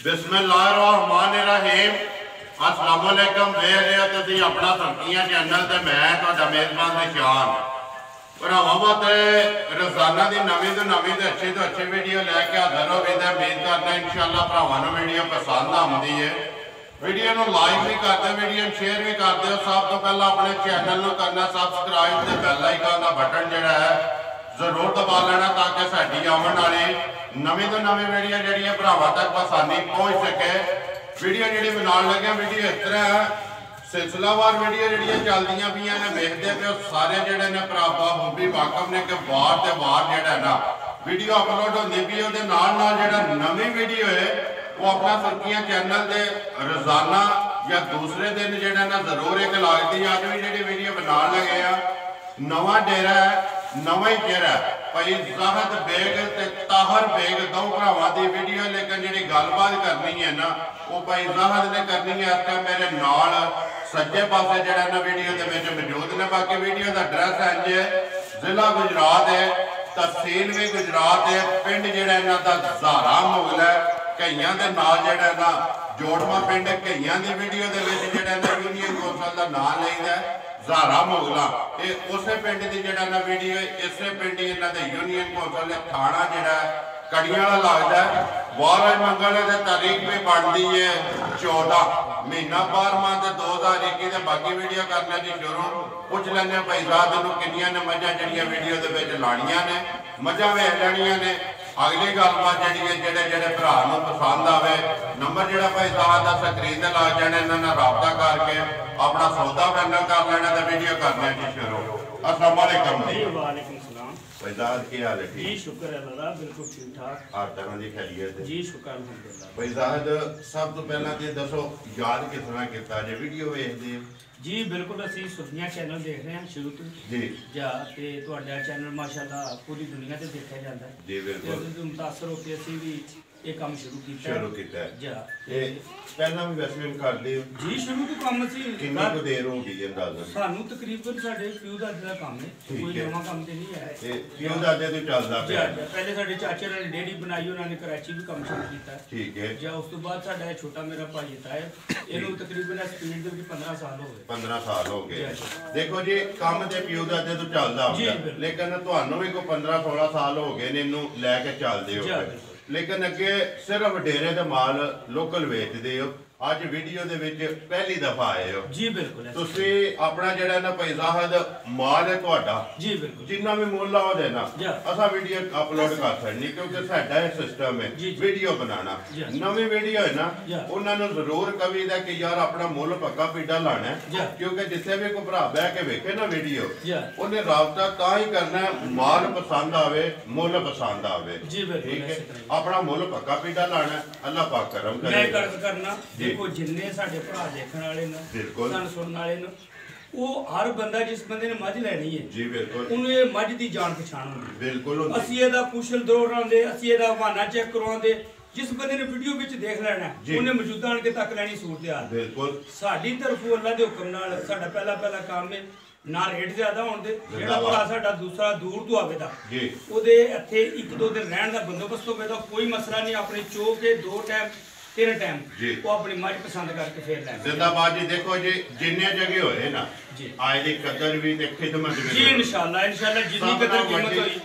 बिस्मिल्लाहिर्रहमानिर्रहीम। अस्सलाम वालेकुम। देख रहे हो तुसीं अपना सरकियां चैनल ते मैं तुहाडा मेज़बान निशान भरावां वास्ते रोज़ाना की नवीं तो नवीं तो अच्छी वीडियो लैके हाज़र हो गई। उम्मीद करना इंशाअल्लाह भरावां नूं वीडियो पसंद आउंदी है। वीडियो नूं लाइक भी करते, वीडियो शेयर भी करते हो। सब तो पहला अपने चैनल नूं करना सबसक्राइब ते बैल आइकन का बटन जिहड़ा है जरूर दबा लेना ताकि साडी आउण वाली नवीं तो नवीं वीडियो जिहड़ी भरावां तक आसानी पहुँच सके। वीडियो जिहड़ी बनाउण लगे वीडियो इस तरह है, सिलसिलावार वीडियो जिहड़ियां चलदियां पईयां ने वेखदे पे सारे जिहड़े ने भरावा हुण भी वाकफ ने कि वार ते वार जिहड़ा ना वीडियो अपलोड होंदी पई ओहदे नाल नाल जिहड़ा नवीं वीडियो है वो अपना सरकियां चैनल दे रोजाना या दूसरे दिन जिहड़ा ना जरूर एक लगदी। अज भी जिहड़ी वीडियो बनाउण लगे आ नवा डेरा है, नवा ही चेहरा भाई ज़ाहिद बेग ते ताहर बेग दो भरावां दी वीडियो। लेकिन जिहड़ी गलबात करनी है ना वो भाई ज़ाहिद ने करनी है। इस टाइम मेरे नाल सज्जे पासे जिहड़ा ना वीडियो दे विच मौजूद ने। बाकी वीडियो दा एड्रैस इंज है, जिला गुजरात है, तहसील भी गुजरात है, पिंड जिहड़ा इन्हां दा ज़ारा मुगल है। कईयां दे नाल जिहड़ा ना जोड़वा पिंड कईयां दी वीडियो दे विच जिहड़ा ना यूनियन कौंसल दा नाम लईदा ज़ारा मुगला। ये उस पिंड की जिहड़ा ना वीडियो इस पिंड इन्हां दे यूनियन कौंसल थाना जिहड़ा कड़ियां वाला लगदा है। वार मंगल की तारीख भी बनती है 14 महीना 12वां 2021। बाकी वीडियो करने की शुरू पुछ लें भाई साहब तेनों किनियां ने मझां जिहड़ियां वीडियो दे विच लाणियां ने, मझां वेख लैणियां ने। अगली गलबात जिहड़ी है जिहड़े जिहड़े भरा नूं पसंद आवे नंबर जिहड़ा भाई साहब दा स्क्रीन ते लग जाने, इन्हां नाल राबता करके अपना सौदा फाइनल कर लेना ते वीडियो करने की शुरू। अस्सलाम वालेकुम जी। वालेकुम सलाम। भाई साहब की हाल है? ठीक जी शुक्र है अल्लाह दा, बिल्कुल ठीक ठाक। हर तरह की खैरियत है जी शुक्र अल्हम्दुलिल्लाह। भाई साहब सब तो पहला ते दसो याद किस तरह किया जे वीडियो वेखदे जी? बिल्कुल असीं सुफिया चैनल देख रहे हैं शुरू तो जी जा ते तुहाडा चैनल माशाअल्लाह पूरी दुनिया ते देखा जाता है जी। बिल्कुल ते मुतासर होके असीं भी ये काम शुरू किया है जा। पहला भी वैसे कर लियो जी शुरू तो काम असीं कितना को देर हो गई अंदाजा? सानू तकरीबन साडे प्यू दादे दा काम है, कोई नवा काम ते नहीं है। ते प्यू दादे तो चलदा जी पिया। पहले साडे चाचे ने डेयरी बनाई, उन्होंने कराची भी काम शुरू किया। ठीक है जा उस तो बाद साडा छोटा मेरा भाई है, इहनू तकरीबन स्पीड दे 15 साल हो गए। 15 साल हो गए। देखो जी काम ते प्यू दादे तो चलदा होंदा, लेकिन तुहानू भी को 15-16 साल हो गए ने इनू लैके चलदे हो। लेकिन अगे सिर्फ डेरे दे माल लोकल वेचदे हो। अज वीडियो दे विच पहली दफा आए हो जी? बिल्कुल तुसी अपना जिहड़ा ना भाई ज़ाहिद माल है तुहाडा जी बिल्कुल जिन्ना भी मुल आओ देना असा वीडियो अपलोड कर सकनी, क्योंकि साडा ये सिस्टम है वीडियो बनाना। नवी वीडियो है ना उन्होंने जरूर कभी दा कि यार अपना मुल पक्का पीडा लाना है, क्योंकि जिथे भी कोई भरा बह के वेखे ना वीडियो उन्हें राबता तां ही करना माल पसंद आवे मुल पसंद आवे। ठीक है अपना मुल पक्का पीडा लाना, अल्लाह पाक करम करना। देखो जिन्ने साडे भरा देखण वाले ने सन सुनने वाले ने वो हर बंदा जिस बंदे ने मझ लैनी है जी बिल्कुल उन्हें ये मझ दी जान पछाण होंदी बिल्कुल। असीं इहदा कुशल दौड़ांदे, असीं इहदा बहाना चेक करवांदे। जिस बंदे ने वीडियो विच देख लेना उन्हें मौजूदा आण के तक लैनी सूरत हाल। बिल्कुल साडी तरफों अल्लाह दे हुक्म नाल साडा पहला काम है ना रेट ज्यादा होने दे। जिहड़ा भरा साडा दूसरा दूर तो आवे दा ओहदे इत्थे 1-2 दिन रहण दा बंदोबस्त होवे दा कोई मसला नहीं। अपने चो के 2 टाइम 3 टाइम वो अपनी मझ पसंद करके फिर लेना। जिंदाबाद जी। देखो जी जिन्ने जगह होए ना आज दी कदर भी ते खिदमत भी जी इंशाल्लाह जितनी कदर कीमत होई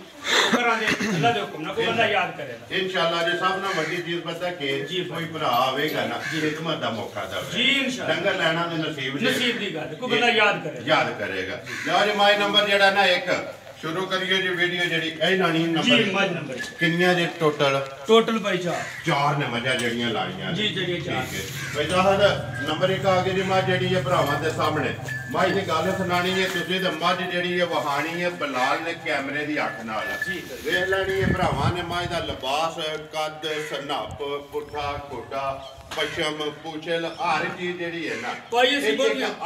करा दे अल्लाह दे हुक्म ना को बंदा याद करेगा इंशाल्लाह। जे सब ना बड़ी चीज पता के कोई भरा आवेगा ना खिदमत दा मौका दा जी इंशाल्लाह। लंगर लेना ते नसीब दी गल को बंदा याद करेगा। यार माई नंबर जेड़ा ना एक शुरू करिए जी वीडियो जेडी ए लानी नंबर किन्नियां जे टोटल भाई 4 ने मजा जड़ियां लाणियां जी जड़ियां 4 भाई साहब नंबर 1 आ गई जी मां जेडी है भरावां दे सामने माई दी गल सुनानी है तुसी ते मझ जेडी है वहानी है बलाल ने कैमरे दी अख नाल देख लैनी है भरावां ने मां दा लिबास कद सनप पुठा खोटा पशम पूछल हर चीज जेडी है ना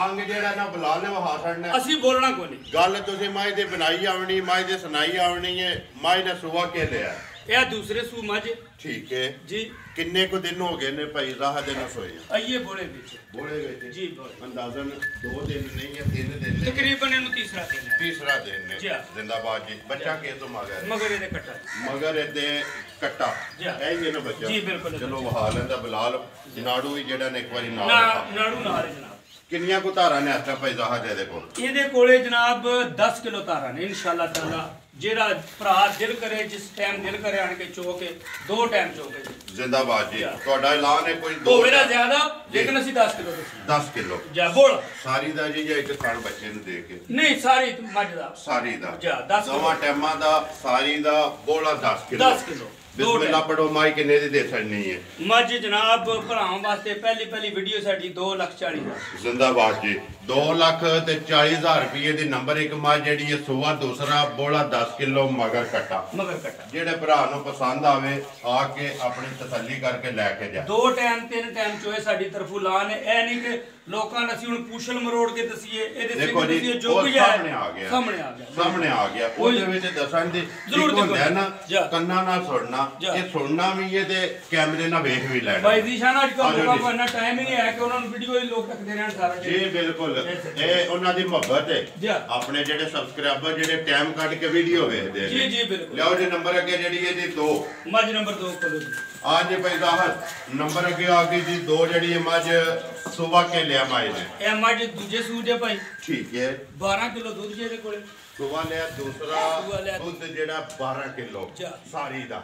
अंग जेड़ा ना बलाल ने वहा छड़ना असि बोलना कोनी। गल तुसी माई दे बनाई आवनी माई दे सुनाई आवनी है। माई ने सुबह के लिया ਇਹ ਦੂਸਰੇ ਸੂ ਮੱਝ ਠੀਕ ਹੈ ਜੀ। ਕਿੰਨੇ ਕੁ ਦਿਨ ਹੋ ਗਏ ਨੇ ਭਾਈ ਰਾਹ ਦੇ ਨਸੋਏ ਆਈਏ ਬੋਲੇ ਵਿੱਚ ਬੋਲੇ ਵਿੱਚ ਜੀ ਬੋਲੇ ਅੰਦਾਜ਼ਨ 2 ਦਿਨ ਨਹੀਂ ਜਾਂ 3 ਦਿਨ ਨੇ ਤਕਰੀਬਨ ਇਹਨੂੰ ਤੀਸਰਾ ਦਿਨ ਹੈ। ਤੀਸਰਾ ਦਿਨ ਨੇ ਜੀ। ਜ਼ਿੰਦਾਬਾਦ ਜੀ ਬੱਚਾ ਕਿਸ ਤੋਂ ਮਗਰ ਮਗਰ ਇਹਦੇ ਕੱਟਾ ਮਗਰ ਇਹਦੇ ਕੱਟਾ ਜੀ। ਇਹ ਹੀ ਨਾ ਬੱਚਾ ਜੀ, ਬਿਲਕੁਲ। ਚਲੋ ਵਹਾ ਲੈਂਦਾ ਬਲਾਲ ਨਾੜੂ ਵੀ ਜਿਹੜਾ ਨੇ ਇੱਕ ਵਾਰੀ ਨਾਲ ਨਾ ਦਿਖਾ। ਨਾੜੂ ਨਾਲ ਹੈ ਜਨਾਬ। ਕਿੰਨੀਆਂ ਕੁ ਧਾਰਾਂ ਨੇ ਆਸਾ ਭਾਈ ਰਾਹ ਦੇ ਕੋਲ ਇਹਦੇ ਕੋਲੇ ਜਨਾਬ 10 ਕਿਲੋ ਤਾਰਾਂ ਨੇ ਇਨਸ਼ਾਅੱਲਾ ਤਾਲਾ। ਜਿਹੜਾ ਭਰਾ ਦਿਲ ਕਰੇ ਜਿਸ ਟਾਈਮ ਦਿਲ ਕਰੇ ਆਣ ਕੇ ਚੋ ਕੇ 2 ਟਾਈਮ ਚੋ ਕੇ ਜ਼ਿੰਦਾਬਾਦ ਜੀ ਤੁਹਾਡਾ ਐਲਾਨ ਹੈ ਕੋਈ ਹੋਵੇ ਨਾ ਜ਼ਿਆਦਾ ਲੇਕਿਨ ਅਸੀਂ 10 ਕਿਲੋ ਦੱਸੀ 10 ਕਿਲੋ ਜਾ ਬੋਲ ਸਾਰੀ ਦਾ ਜੀ ਜਾਂ ਇੱਕ ਖਾਣ ਬੱਚੇ ਨੂੰ ਦੇ ਕੇ ਨਹੀਂ ਸਾਰੀ ਮੱਝ ਦਾ ਸਾਰੀ ਦਾ ਜਾ 10 ਦੋਵਾਂ ਟਾਈਮਾਂ ਦਾ ਸਾਰੀ ਦਾ ਬੋਲਾ 10 ਕਿਲੋ 10 ਕਿਲੋ ਬਿਸਮਿਲ੍ਲਾ ਪੜੋ ਮਾਈ ਕਿੰਨੇ ਦੀ ਦੇ ਛੱਡਣੀ ਹੈ ਮੱਝ ਜਨਾਬ ਭਰਾਵਾਂ ਵਾਸਤੇ ਪਹਿਲੀ ਵੀਡੀਓ ਸਾਡੀ 2,40,000 ਜ਼ਿੰਦਾਬਾਦ ਜੀ 2,40,000 ਰੁਪਏ ਦੀ ਨੰਬਰ 1 ਮੱਝ ਜਿਹੜੀ ਹੈ ਸੂਆ ਦੂਸਰਾ ਬੋਲਾ 10 ਕਿਲੋ ਮਗਰ ਕੱਟਾ ਜਿਹੜੇ ਭਰਾ ਨੂੰ ਪਸੰਦ ਆਵੇ ਆ ਕੇ ਆਪਣੀ ਤਸੱਲੀ ਕਰਕੇ ਲੈ ਕੇ ਜਾ 2 ਟਾਈਮ 3 ਟਾਈਮ ਚੋਏ ਸਾਡੀ ਤਰਫੋਂ ਲਾਨ ਹੈ। ਇਹ ਨਹੀਂ ਕਿ ਲੋਕਾਂ ਨੇ ਅਸੀਂ ਹੁਣ ਪੁੱਛਲ ਮਰੋੜ ਕੇ ਦਸੀਏ ਇਹਦੇ ਦੇਖੋ ਜੀ ਜੋ ਉਹ ਵੀ ਸਾਹਮਣੇ ਆ ਗਿਆ ਸਾਹਮਣੇ ਆ ਗਿਆ ਉਹਦੇ ਵਿੱਚ ਦੱਸਣ ਦੀ ਜ਼ਰੂਰ ਹੁੰਦਾ ਨਾ ਜਾ। ਕੰਨਾਂ ਨਾਲ ਸੁਣਨਾ ਇਹ ਸੁਣਨਾ ਵੀ ਹੈ ਤੇ ਕੈਮਰੇ ਨਾਲ ਵੇਖ ਵੀ ਲੈਣਾ ਭਾਈ ਜੀ ਸ਼ਾਨ ਅੱਜ ਕੱਲ੍ਹ ਲੋਕਾਂ ਕੋਲ ਇੰਨਾ ਟਾਈਮ ਹੀ ਨਹੀਂ ਹੈ ਕਿ ਉਹਨਾਂ ਨੂੰ ਵੀਡੀਓ ਹੀ ਲੋਕ ਤੱਕਦੇ ਰਹਿਣ ਸਾਰਾ ਜੀ ਬਿਲਕੁਲ ਇਹ ਉਹਨਾਂ ਦੀ ਮੁਹੱਬਤ ਹੈ ਜੀ। ਆਪਣੇ ਜਿਹੜੇ ਸਬਸਕ੍ਰਾਈਬਰ ਜਿਹੜੇ ਟਾਈਮ ਕੱਢ ਕੇ ਵੀਡੀਓ ਵੇਖਦੇ ਜੀ ਜੀ ਬਿਲਕੁਲ ਲਿਆਓ ਜੀ ਨੰਬਰ ਅੱਗੇ ਜਿਹੜੀ ਹੈ ਜੀ 2 ਮੱਝ ਨੰਬਰ 2 ਕੋਲ ਜੀ ਆ ਜੇ ਭਾਈ ਰਾਹਤ ਨੰਬਰ ਅੱਗੇ ਆ ਗਈ ਜੀ 2 ਜਿਹੜੀ ਹੈ ਮੱਝ ਸੁਬਾ ਕੇ ਲਿਆ ਮਾਈ ਨੇ ਇਹ ਮੱਝ ਦੂਜੇ ਸੂਜੇ ਭਾਈ ਠੀਕ ਹੈ 12 ਕਿਲੋ ਦੁੱਧ ਜਿਹਦੇ ਕੋਲੇ ਸੁਬਾ ਲਿਆ ਦੂਸਰਾ ਦੁੱਧ ਜਿਹੜਾ 12 ਕਿਲੋ ਸਾਰੀ ਦਾ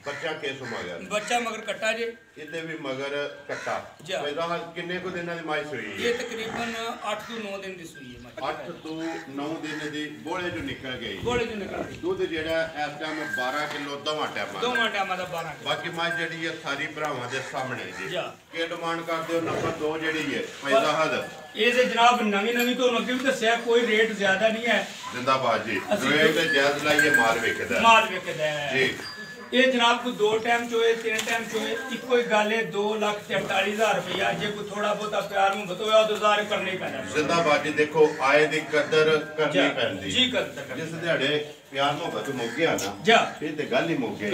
ਬੱਚਾ ਕਿਸ ਮਗਰ ਬੱਚਾ ਮਗਰ ਕੱਟਾ ਜੇ ਇਹਦੇ ਵੀ ਮਗਰ ਕੱਟਾ ਭਾਈ ਰਾਹਤ ਕਿੰਨੇ ਕੁ ਦਿਨਾਂ ਦੀ ਮਾਈ ਸੂਈ ਹੈ ਇਹ ਤਕਰੀਬਨ 8 ਤੋਂ 9 ਦਿਨ ਦੀ ਸੂਈ ਹੈ 8 ਤੋਂ 9 ਦਿਨ ਦੀ ਬੋਲੇ ਚੋਂ ਨਿਕਲ ਗਈ ਬੋਲੇ ਚੋਂ ਨਿਕਲ ਗਈ ਦੁੱਧ ਜਿਹੜਾ ਇਸ ਟਾਈਮ 12 ਕਿਲੋ ਦੋਵਾਂ ਟਾਈਮਾਂ ਦਾ 12 ਕਿਲੋ ਬਾਕੀ ਮੱਝ ਜਿਹੜੀ ਹੈ ਸਾਰੀ ਭਰਾਵਾਂ ਦੇ ਸਾਹਮਣੇ ਜੀ ਜਾ। ਕੀ ਡਿਮਾਂਡ ਕਰਦੇ ਹੋ ਨੰਬਰ 2 ਜਿਹੜੀ ਹੈ ਭਾਈ ਰਾਹਤ ਇਹਦੇ ਜਨਾਬ ਨਵੀਂ ਤੁਹਾਨੂੰ ਅੱਗੇ ਵੀ ਦੱਸਿਆ ਕੋਈ ਰੇਟ ਜ਼ਿਆਦਾ ਨਹੀਂ ਹੈ ਜ਼ਿੰਦਾਬਾਦ ਜੀ ਰੇਟ ਤੇ ਜਾਇਜ਼ ਲਾਈਏ ਮਾਲ ਵਿਕਦਾ ਹੈ ਜੀ ਇਹ ਜਨਾਬ ਕੋਈ 2 ਟਾਈਮ ਚੋਏ 3 ਟਾਈਮ ਚੋਏ ਇੱਕੋ ਹੀ ਗੱਲ ਹੈ 2,43,000 ਰੁਪਇਆ ਜੇ ਕੋਈ ਥੋੜਾ ਬਹੁਤਾ ਪਿਆਰ ਨੂੰ ਬਤੋਇਆ ਉਹ ਗੁਜ਼ਾਰ ਕਰਨੇ ਹੀ ਪੈਣਾ ਜ਼ਿੰਦਾਬਾਦ ਜੀ ਦੇਖੋ ਆਏ ਦੀ ਕਦਰ ਕਰਨੀ ਪੈਂਦੀ ਜੀ ਕਦਰ ਜਿਸ ਦਿਹਾੜੇ ਪਿਆਰ ਮੁਹੱਬਤ ਮੁੱਕ ਗਿਆ ਨਾ ਜਾ ਇਹ ਤੇ ਗੱਲ ਹੀ ਮੁੱਕ ਗਈ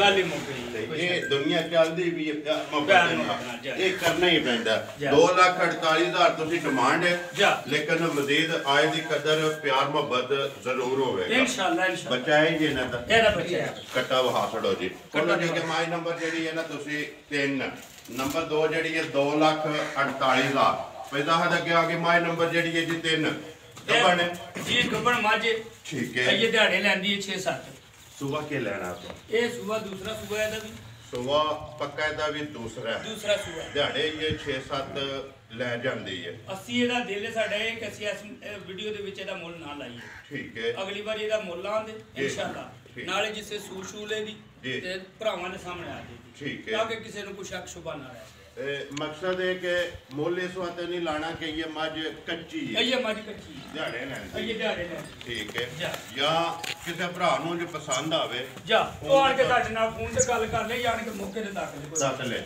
ਇਹ ਦੁਨੀਆ ਚੱਲਦੀ ਵੀ ਹੈ ਪਿਆਰ ਮੁਹੱਬਤ ਇਹ ਕਰਨਾ ਹੀ ਪੈਂਦਾ 2,48,000 ਤੁਸੀਂ ਡਿਮਾਂਡ ਹੈ ਲੇਕਿਨ ਮਜ਼ੀਦ ਆਏ ਦੀ ਕਦਰ ਪਿਆਰ ਮੁਹੱਬਤ ਜ਼ਰੂਰ ਹੋਵੇਗਾ ਇਨਸ਼ਾਅੱਲਾ ਬੱਚਾ ਹੈ ਜੀ ਇਹਨਾਂ ਦਾ ਇਹਦਾ ਬੱਚਾ ਹੈ ਕੱਟਾ ਵਹਾ ਛੜੋ ਜੀ ਉਹਨਾਂ ਦੇ ਕੇ ਮਾਈ ਨੰਬਰ ਜਿਹੜੀ ਹੈ ਨਾ ਤੁਸੀਂ 3 ਨੰਬਰ 2 ਜਿਹੜੀ ਹੈ 2,48,000 ਪੈਦਾ ਹਦ ਅੱਗੇ ਆ ਗਈ ਮਾਈ ਨੰਬਰ ਜਿਹੜੀ ਹੈ ਜੀ 3 ਗੱਬਣ ਜੀ ਗੱਬਣ ਮਾਝੇ ਠੀਕ ਹੈ ਇਹ ਦਿਹਾੜੇ ਲੈਂਦੀ ਹੈ 6-7 ਸੁਬਾ ਕੇ ਲੈਣਾ ਤੋਂ ਇਹ ਸੂਆ ਦੂਸਰਾ ਸੂਆ ਇਹਦਾ ਵੀ ਸੁਬਾ ਪੱਕਾ ਇਹਦਾ ਵੀ ਦੂਸਰਾ ਸੂਆ ਦਿਹਾੜੇ ਇਹ 6-7 ਲੈ ਜਾਂਦੀ ਹੈ ਅਸੀਂ ਇਹਦਾ ਦਿਲ ਸਾਡਾ ਇਹ ਕਿ ਅਸੀਂ ਇਸ ਵੀਡੀਓ ਦੇ ਵਿੱਚ ਇਹਦਾ ਮੁੱਲ ਨਾ ਲਾਈਏ ਠੀਕ ਹੈ ਅਗਲੀ ਵਾਰ ਇਹਦਾ ਮੁੱਲ ਆਂਦੇ ਇਨਸ਼ਾਅੱਲਾ ਨਾਲੇ ਜਿਸੇ ਸੂਸ਼ੂਲੇ ਦੀ ਤੇ ਭਰਾਵਾਂ ਦੇ ਸਾਹਮਣੇ ਆ ਜਾਏਗੀ ਠੀਕ ਹੈ ਤਾਂ ਕਿ ਕਿਸੇ ਨੂੰ ਕੋਈ ਸ਼ੱਕ ਸ਼ੁਬਾ ਨਾ ਰਹੇ ਮਕਸਦ ਹੈ ਕਿ ਮੁੱਲ ਇਸ ਵਾਸਤੇ ਨਹੀਂ ਲਾਣਾ ਕਿ ਇਹ ਮੱਝ ਕੱਚੀ ਹੈ ਇਹ ਮੱਝ ਕੱਚੀ ਹੈ ਦਿਹਾੜੇ ਲੈਂਦੀ ਇਹ ਦਿਹਾੜੇ ਲੈ ਠੀਕ ਹੈ ਜਾਂ ਕਿਸੇ ਭਰਾ ਨੂੰ ਜੇ ਪਸੰਦ ਆਵੇ ਜਾ ਉਹ ਆਣ ਕੇ ਤੁਹਾਡੇ ਨਾਲ ਫੋਨ ਤੇ ਗੱਲ ਕਰ ਲੈ ਜਾਣ ਕੇ ਮੌਕੇ ਤੇ ਦੱਸ ਲੈ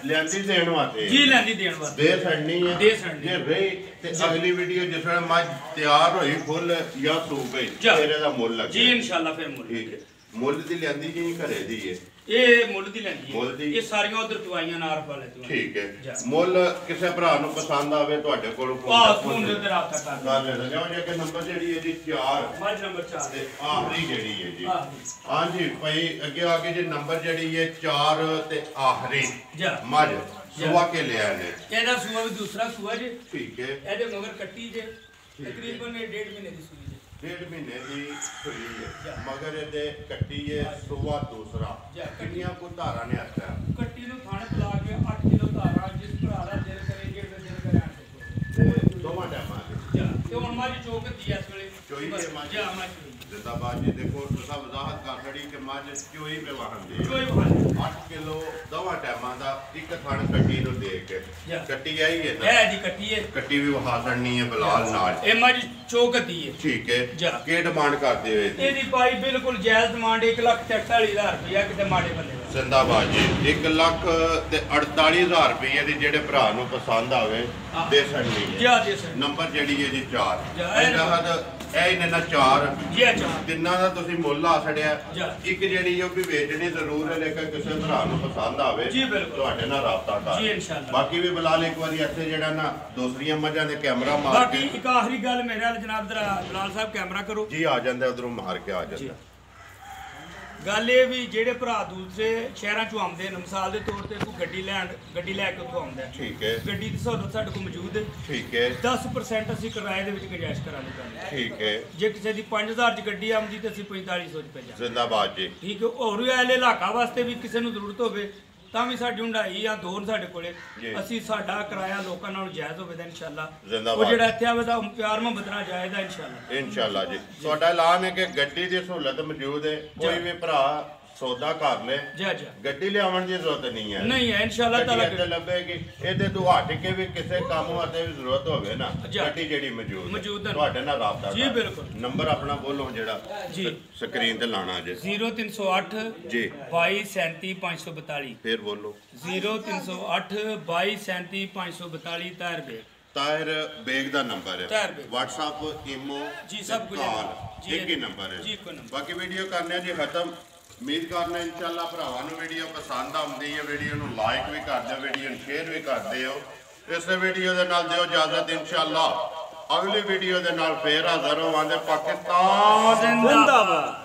ਲੈਂਦੀ ਦੇਣ ਵਾਸਤੇ ਜੀ ਲੈਂਦੀ ਦੇਣ ਵਾਸਤੇ ਦੇ ਛੱਡਣੀ ਹੈ ਜੇ ਰਹੀ ਤੇ ਅਗਲੀ ਵੀਡੀਓ ਜਿਸ ਵੇਲੇ ਮੱਝ ਤਿਆਰ ਹੋਈ ਫੁੱਲ ਜਾਂ ਸੂਕ ਗਈ ਫਿਰ ਇਹਦਾ ਮੁੱਲ ਲੱਗੇ ਜੀ ਇਨਸ਼ਾਅੱਲਾ ਫਿਰ ਮੁੱਲ ਠੀਕ ਹੈ ਮੁੱਲ ਦੀ ਲੈਂਦੀ ਜੀ ਘਰੇ ਦੀ ਹੈ ਇਹ ਮੁੱਲ ਦੀ ਲੈਂਦੀ ਹੈ ਇਹ ਸਾਰੀਆਂ ਉਧਰ ਦਵਾਈਆਂ ਨਾਰਫ ਵਾਲੇ ਤੋਂ ਠੀਕ ਹੈ ਮੁੱਲ ਕਿਸੇ ਭਰਾ ਨੂੰ ਪਸੰਦ ਆਵੇ ਤੁਹਾਡੇ ਕੋਲ ਫੋਨ ਦੇ ਰਾਬਤਾ ਕਰ ਲੈ ਲਿਓ ਜੇ ਕਿ ਨੰਬਰ ਜਿਹੜੀ ਹੈ ਜੀ 4 ਮੱਝ ਨੰਬਰ 4 ਤੇ ਆਖਰੀ ਜਿਹੜੀ ਹੈ ਜੀ ਹਾਂਜੀ ਭਾਈ ਅੱਗੇ ਆ ਕੇ ਜੇ ਨੰਬਰ ਜਿਹੜੀ ਹੈ 4 ਤੇ ਆਖਰੀ ਮੱਝ ਸੁਆ ਕੇ ਲਿਆ ਨੇ ਇਹਦਾ ਸੂਆ ਵੀ ਦੂਸਰਾ ਸੂਆ ਜੀ ਠੀਕ ਹੈ ਇਹਦੇ ਮਗਰ ਕੱਟੀ ਜੇ ਤਕਰੀਬਨ 1.5 ਮਹੀਨੇ ਦੀ ਸੂਈ ਜੇ 1.5 ਮਹੀਨੇ ਦੀ ਸੂਈ ਹੈ ਮਗਰ ਇਹਦੇ ਕੱਟੀ ਹੈ ਸੁਆ ਦੂਸਰਾ ਕਿੰਨੀਆਂ ਕੋ ਧਾਰਾਂ ਨੇ ਆਖਿਆ ਕੱਟੀ ਨੂੰ ਖਾਣੇ ਪਲਾ ਕੇ 8 ਕਿਲੋ ਧਾਰਾਂ ਜਿਸ ਭਰਾ ਦਾ ਦਿਲ ਕਰੇ ਜਿਹੜਾ ਦਿਲ ਕਰੇ ਆਣ ਦੋਵਾਂ ਟਾਈਮਾਂ ਤੇ ਹੁਣ ਮਾਜੀ ਚੋਕ ਦੀ ਇਸ ਵੇਲੇ ਚੋਈ ਦੇ ਮਾਜੀ ਮਾਜੀ ਜ਼ਿੰਦਾਬਾਦ ਜੀ ਦੇਖੋ ਤੁਸੀਂ ਵਜ਼ਾਹਤ ਕਰ ਛੜੀ ਕਿ ਮੱਝ ਚੋਈ ਪੇ ਵਾਹਨ ਦੀ ਚੋਈ ਵਾਹਨ 8 ਕਿਲੋ ਦੋਵਾਂ ਟਾਈਮਾਂ ਦਾ ਇੱਕ ਥਣ ਕੱਟੀ ਨੂੰ ਦੇ ਕੇ ਕੱਟੀ ਆਈ ਹੈ ਨਾ ਇਹ ਦੀ ਕੱਟੀ ਹੈ ਕੱਟੀ ਵੀ ਵਹਾ ਛੜਨੀ ਹੈ ਬਲਾਲ ਨਾਲ ਇਹ ਮੱਝ ਚੋਕਦੀ ਹੈ ਠੀਕ ਹੈ ਕੀ ਡਿਮਾਂਡ ਕਰਦੇ ਹੋਏ ਇਹਦੀ ਪਾਈ ਬਿਲਕੁਲ ਜਾਇਜ਼ ਡਿਮਾਂਡ 1,43,000 ਰੁਪਇਆ ਕਿਤੇ ਮਾੜੇ ਬੰਦੇ ਜ਼ਿੰਦਾਬਾਦ ਜੀ 1,48,000 ਰੁਪਏ ਦੀ ਜਿਹੜੇ ਭਰਾ ਨੂੰ ਪਸੰਦ ਆਵੇ ਦੇ ਛੜਨੀ ਹੈ ਦੇ ਨੰਬਰ ਜਿਹੜੀ ਹੈ ਜੀ 4 ਇਹ ਇਹਨੇ ਨਾਲ 4 ਜੀ ਅੱਛਾ ਤਿੰਨਾਂ ਦਾ ਤੁਸੀਂ ਮੁੱਲ ਆ ਛੜਿਆ ਜੀ। ਇੱਕ ਜਿਹੜੀ ਉਹ ਵੀ ਵੇਚਣੀ ਜ਼ਰੂਰ ਹੈ ਲੇਕਿਨ ਕਿਸੇ ਭਰਾ ਨੂੰ ਪਸੰਦ ਆਵੇ ਜੀ ਬਿਲਕੁਲ ਤੁਹਾਡੇ ਨਾਲ ਰਾਬਤਾ ਕਰ ਜੀ ਇਨਸ਼ਾਅੱਲਾ। ਬਾਕੀ ਵੀ ਬਲਾਲ ਇੱਕ ਵਾਰੀ ਇੱਥੇ ਜਿਹੜਾ ਨਾ ਦੂਸਰੀਆਂ ਮੱਝਾਂ ਦੇ ਕੈਮਰਾ ਮਾਰ ਬਾਕੀ ਕੇ ਇੱਕ ਆਖਰੀ ਗੱਲ ਮੇਰੇ ਨਾਲ ਜਨਾਬ ਜਲਾਲ ਸਾਹਿਬ ਕੈਮਰਾ ਕਰੋ ਜੀ ਆ ਜਾਂਦਾ ਉਧਰੋਂ ਮਾਰ ਕੇ ਆ ਜੀ। ਜਾਂਦਾ ਗੱਲ ਇਹ ਵੀ ਜਿਹੜੇ ਭਰਾ ਦੂਸਰੇ ਸ਼ਹਿਰਾਂ ਚੋਂ ਆਉਂਦੇ ਨੇ ਮਿਸਾਲ ਦੇ ਤੌਰ ਤੇ ਕੋਈ ਗੱਡੀ ਲੈ ਕੇ ਉੱਥੋਂ ਆਉਂਦਾ ਠੀਕ ਹੈ ਗੱਡੀ ਦੀ ਸਹੂਲਤ ਸਾਡੇ ਕੋਲ ਮੌਜੂਦ ਹੈ ਠੀਕ ਹੈ 10% ਅਸੀਂ ਕਿਰਾਏ ਦੇ ਵਿੱਚ ਗੁੰਜਾਇਸ਼ ਕਰਾਂਗੇ ਤੁਹਾਨੂੰ। ਠੀਕ ਹੈ ਜੇ ਕਿਸੇ ਦੀ 5000 ਚ ਗੱਡੀ ਆਉਂਦੀ ਤੇ ਅਸੀਂ 4500 ਚ ਭੇਜਾਂਗੇ। ਜ਼ਿੰਦਾਬਾਦ ਜੀ ਠੀਕ ਹੈ ਹੋਰ ਵੀ ਐਲੇ ਇਲਾਕਾ ਵਾਸਤੇ ਵੀ ਕਿਸੇ ਨੂੰ ਜ਼ਰੂਰਤ ਹੋਵੇ ਤਾਂ ਵੀ ਸਾਡੀ ਹੁੰਡਾਈ ਜਾਂ ਦੋ ਨੇ ਸਾਡੇ ਕੋਲੇ ਜੀ। ਅਸੀਂ ਸਾਡਾ ਕਿਰਾਇਆ ਲੋਕਾਂ ਨਾਲੋਂ ਜਾਇਜ਼ ਹੋਵੇ ਤਾਂ ਇਨਸ਼ਾਅੱਲਾ ਉਹ ਜ਼ਿੰਦਾਬਾਦ ਜਿਹੜਾ ਇੱਥੇ ਆਵੇ ਤਾਂ ਪਿਆਰ ਮੁਹੱਬਤ ਨਾਲ ਜਾਇਜ਼ ਆ ਇਨਸ਼ਾਅੱਲਾ ਇਨਸ਼ਾਅੱਲਾ ਜੀ ਤੁਹਾਡਾ ਐਲਾਨ ਹੈ ਕਿ ਗੱਡੀ ਦੀ ਸਹੂਲਤ ਮੌਜੂਦ ਹੈ ਕੋਈ ਵੀ ਭਰਾ ਸੌਦਾ ਕਰ ਲੈ ਜੀ ਜੀ ਗੱਡੀ ਲਿਆਉਣ ਦੀ ਜ਼ਰੂਰਤ ਨਹੀਂ ਹੈ ਨਹੀਂ ਹੈ ਇਨਸ਼ਾਅੱਲਾ ਤਾਲਾ ਗੱਡੀ ਇੱਥੇ ਲੱਭੇਗੀ ਇਹਦੇ ਤੋਂ ਹਟ ਕੇ ਵੀ ਕਿਸੇ ਕੰਮ ਵਾਸਤੇ ਵੀ ਜ਼ਰੂਰਤ ਹੋਵੇ ਨਾ ਜੀ। ਗੱਡੀ ਜਿਹੜੀ ਮੌਜੂਦ ਹੈ। ਤੁਹਾਡੇ ਨਾਲ ਰਾਬਤਾ ਜੀ, ਕਰ। ਬਿਲਕੁਲ। ਨੰਬਰ ਆਪਣਾ ਬੋਲੋ ਜਿਹੜਾ ਜੀ। ਸਕਰੀਨ ਤੇ ਲਾਣਾ ਜੇ 0308 ਜੀ 2237 ਫਿਰ ਬੋਲੋ 0308 2237 ਤਾਰ ਬੇ ਤਾਹਿਰ ਬੇਗ ਦਾ ਨੰਬਰ ਤਾਹਿਰ ਹੈ ਬੇਗ। WhatsApp ਈਮੋ ਜੀ, ਸਭ ਕੁਝ ਹੈ। ਜੀ, ਇੱਕ ਹੀ ਨੰਬਰ ਹੈ ਜੀ, ਇੱਕੋ ਨੰਬਰ। ਬਾਕੀ ਵੀਡੀਓ ਕਰਨੇ ਜੀ ਖਤਮ ਉਮੀਦ ਕਰਨਾ ਇਨਸ਼ਾਅੱਲਾ ਭਰਾਵਾਂ ਨੂੰ ਵੀਡੀਓ ਪਸੰਦ ਆਉਂਦੀ ਹੈ ਵੀਡੀਓ ਨੂੰ ਲਾਈਕ ਵੀ ਕਰ ਦਿਓ ਵੀਡੀਓ ਨੂੰ ਸ਼ੇਅਰ ਵੀ ਕਰਦੇ ਹੋ ਇਸੇ ਵੀਡੀਓ ਦੇ ਨਾਲ ਦਿਓ ਇਜਾਜ਼ਤ ਇਨਸ਼ਾਅੱਲਾ ਅਗਲੀ ਵੀਡੀਓ ਦੇ ਨਾਲ ਫੇਰ ਹਾਜ਼ਰ ਹੋਵਾਂਗੇ ਪਾਕਿਸਤਾਨ ਜ਼ਿੰਦਾਬਾਦ।